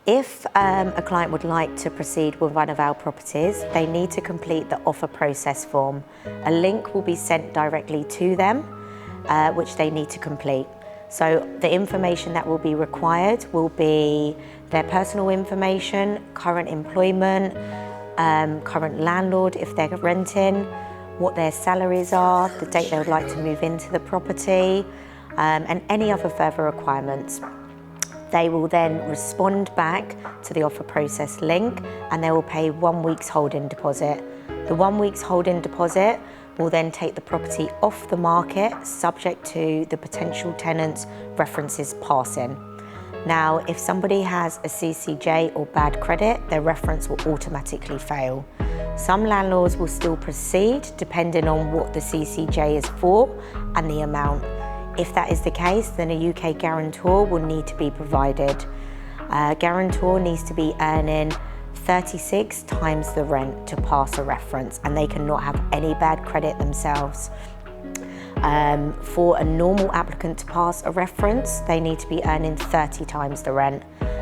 If a client would like to proceed with one of our properties, they need to complete the offer process form. A link will be sent directly to them, which they need to complete. So the information that will be required will be their personal information, current employment, current landlord if they're renting, what their salaries are, the date they would like to move into the property, and any other further requirements. They will then respond back to the offer process link and they will pay 1 week's holding deposit. The 1 week's holding deposit will then take the property off the market subject to the potential tenant's references passing. Now, if somebody has a CCJ or bad credit, their reference will automatically fail. Some landlords will still proceed depending on what the CCJ is for and the amount. If that is the case, then a UK guarantor will need to be provided. A guarantor needs to be earning 36 times the rent to pass a reference, and they cannot have any bad credit themselves. For a normal applicant to pass a reference, they need to be earning 30 times the rent.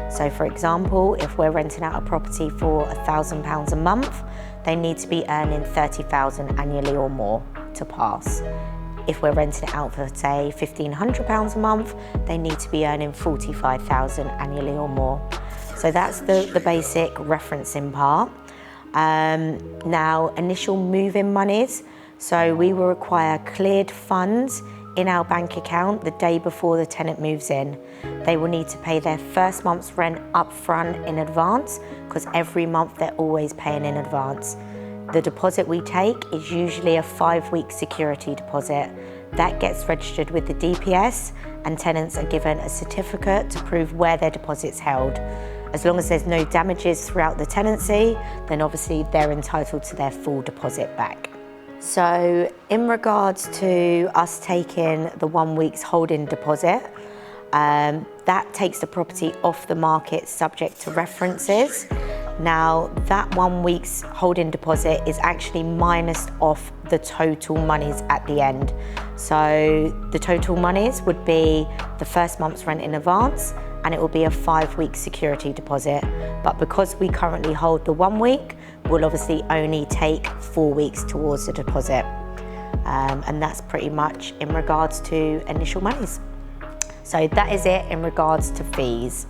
So for example, if we're renting out a property for £1,000 a month, they need to be earning 30,000 annually or more to pass. If we're renting it out for, say, £1,500 a month, they need to be earning 45,000 annually or more. So that's the basic referencing part. Now, initial move-in monies. So we will require cleared funds in our bank account the day before the tenant moves in. They will need to pay their first month's rent up front in advance, because every month they're always paying in advance. The deposit we take is usually a 5-week security deposit. That gets registered with the DPS and tenants are given a certificate to prove where their deposit's held. As long as there's no damages throughout the tenancy, then obviously they're entitled to their full deposit back. So in regards to us taking the 1 week's holding deposit, that takes the property off the market subject to references. Now, that 1 week's holding deposit is actually minused off the total monies at the end. So the total monies would be the first month's rent in advance, and it will be a 5-week security deposit. But because we currently hold the 1 week, we'll obviously only take 4 weeks towards the deposit. And that's pretty much in regards to initial monies. So that is it in regards to fees.